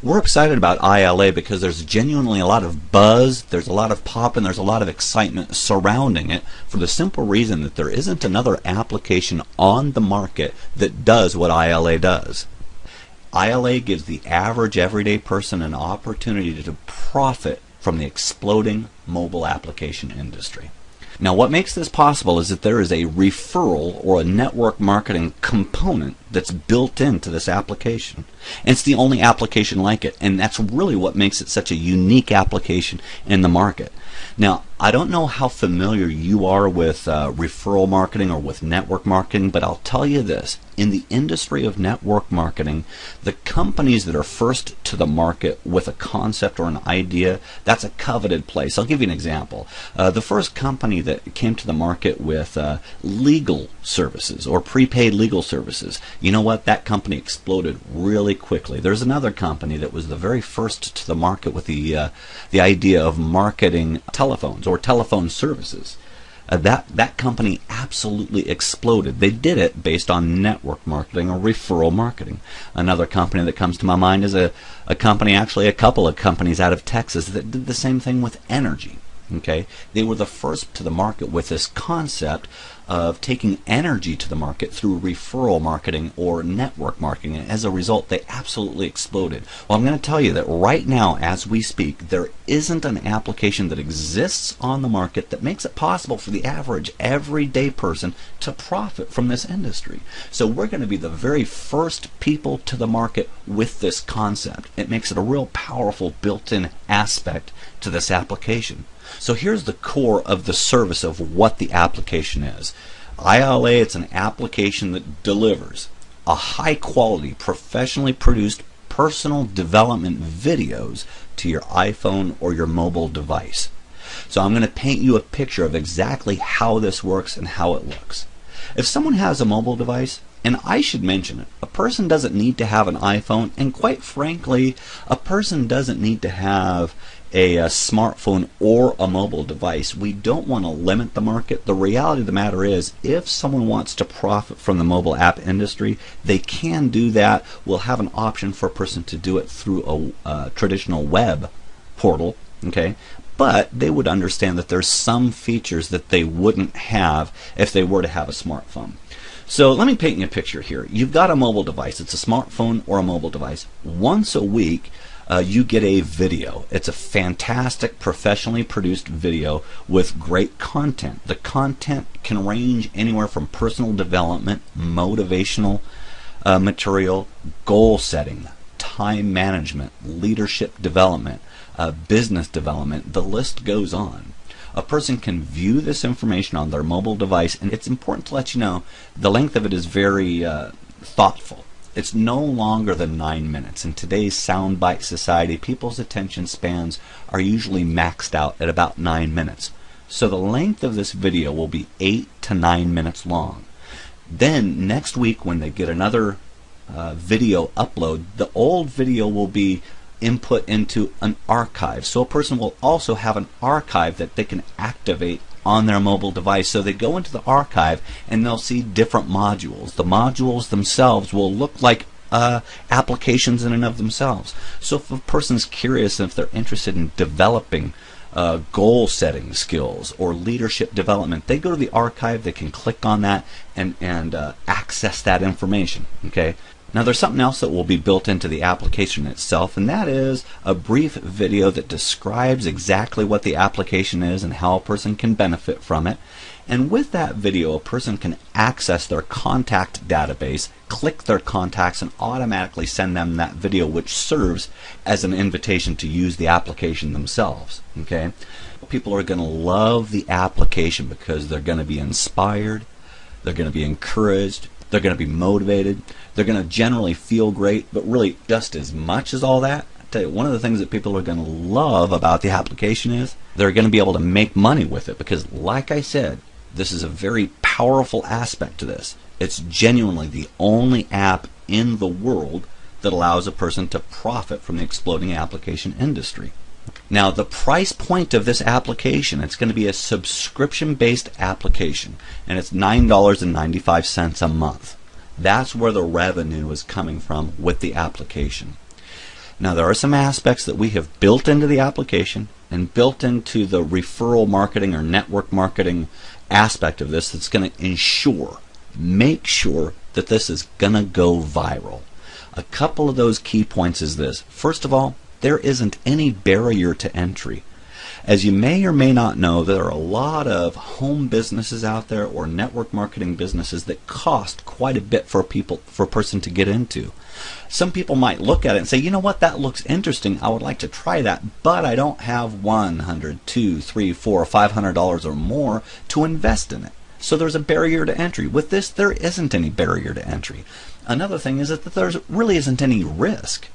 We're excited about ILA because there's genuinely a lot of buzz, there's a lot of pop, and there's a lot of excitement surrounding it for the simple reason that there isn't another application on the market that does what ILA does. ILA gives the average everyday person an opportunity to profit from the exploding mobile application industry. Now, what makes this possible is that there is a referral or a network marketing component that's built into this application. And it's the only application like it, and that's really what makes it such a unique application in the market. Now, I don't know how familiar you are with referral marketing or with network marketing, but I'll tell you this. In the industry of network marketing, the companies that are first to the market with a concept or an idea, that's a coveted place. I'll give you an example. The first company that came to the market with legal services or prepaid legal services, you know what? That company exploded really quickly. There's another company that was the very first to the market with the idea of marketing telephones or telephone services. That company absolutely exploded. They did it based on network marketing or referral marketing. Another company that comes to my mind is a company, actually a couple of companies out of Texas that did the same thing with energy. Okay, they were the first to the market with this concept of taking energy to the market through referral marketing or network marketing, and as a result they absolutely exploded. Well, I'm going to tell you that right now as we speak there isn't an application that exists on the market that makes it possible for the average everyday person to profit from this industry. So we're going to be the very first people to the market with this concept. It makes it a real powerful built-in aspect to this application. So here's the core of the service of what the application is. ILA, it's an application that delivers a high quality, professionally produced personal development videos to your iPhone or your mobile device. So I'm going to paint you a picture of exactly how this works and how it looks. If someone has a mobile device, and I should mention it, a person doesn't need to have an iPhone, and quite frankly, a person doesn't need to have a smartphone or a mobile device. We don't want to limit the market. The reality of the matter is, if someone wants to profit from the mobile app industry, they can do that. We'll have an option for a person to do it through a traditional web portal, okay? But they would understand that there's some features that they wouldn't have if they were to have a smartphone. So let me paint you a picture here. You've got a mobile device. It's a smartphone or a mobile device. Once a week, you get a video. It's a fantastic, professionally produced video with great content. The content can range anywhere from personal development, motivational material, goal setting, time management, leadership development, business development. The list goes on. A person can view this information on their mobile device, and it's important to let you know the length of it is very thoughtful. It's no longer than 9 minutes. In today's soundbite society, people's attention spans are usually maxed out at about 9 minutes. So the length of this video will be 8 to 9 minutes long. Then next week when they get another video upload, the old video will be input into an archive. So a person will also have an archive that they can activate on their mobile device. So they go into the archive and they'll see different modules. The modules themselves will look like applications in and of themselves. So if a person's curious and if they're interested in developing goal setting skills or leadership development, they go to the archive, they can click on that and access that information. Okay. Now there's something else that will be built into the application itself, and that is a brief video that describes exactly what the application is and how a person can benefit from it. And with that video, a person can access their contact database, click their contacts, and automatically send them that video, which serves as an invitation to use the application themselves. Okay? People are going to love the application because they're going to be inspired, they're going to be encouraged, they're going to be motivated, they're going to generally feel great, but really just as much as all that, I tell you, one of the things that people are going to love about the application is they're going to be able to make money with it because, like I said, this is a very powerful aspect to this. It's genuinely the only app in the world that allows a person to profit from the exploding application industry. Now, the price point of this application, it's going to be a subscription-based application, and it's $9.95 a month. That's where the revenue is coming from with the application. Now there are some aspects that we have built into the application and built into the referral marketing or network marketing aspect of this that's going to make sure that this is going to go viral. A couple of those key points is this. First of all, there isn't any barrier to entry. As you may or may not know, there are a lot of home businesses out there or network marketing businesses that cost quite a bit for a person to get into. Some people might look at it and say, you know what, that looks interesting. I would like to try that, but I don't have $100, $200, $300, $400, $500 or more to invest in it. So there's a barrier to entry. With this, there isn't any barrier to entry. Another thing is that there really isn't any risk.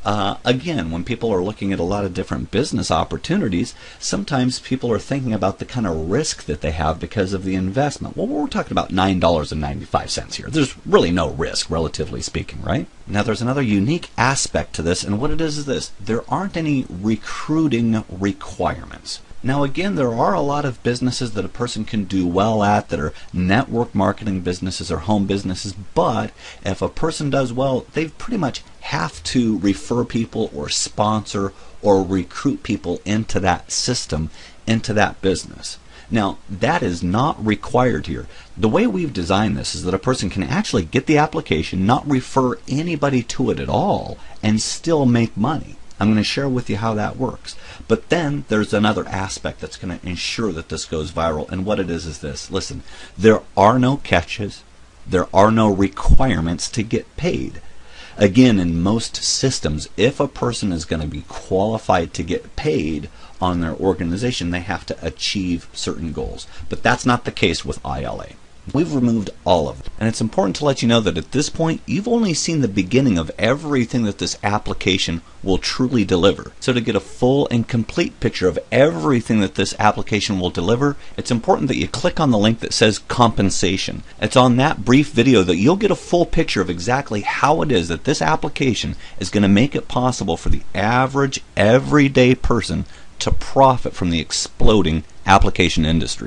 Again, when people are looking at a lot of different business opportunities, sometimes people are thinking about the kind of risk that they have because of the investment. Well, we're talking about $9.95 here. There's really no risk, relatively speaking, right? Now, there's another unique aspect to this, and what it is this. There aren't any recruiting requirements. Now again, there are a lot of businesses that a person can do well at that are network marketing businesses or home businesses, but if a person does well, they pretty much have to refer people or sponsor or recruit people into that system, into that business. Now, that is not required here. The way we've designed this is that a person can actually get the application, not refer anybody to it at all, and still make money. I'm going to share with you how that works. But then there's another aspect that's going to ensure that this goes viral, and what it is this. Listen, there are no catches. There are no requirements to get paid. Again, in most systems, if a person is going to be qualified to get paid on their organization, they have to achieve certain goals. But that's not the case with ILA. We've removed all of it. And it's important to let you know that at this point, you've only seen the beginning of everything that this application will truly deliver. So to get a full and complete picture of everything that this application will deliver, it's important that you click on the link that says compensation. It's on that brief video that you'll get a full picture of exactly how it is that this application is going to make it possible for the average, everyday person to profit from the exploding application industry.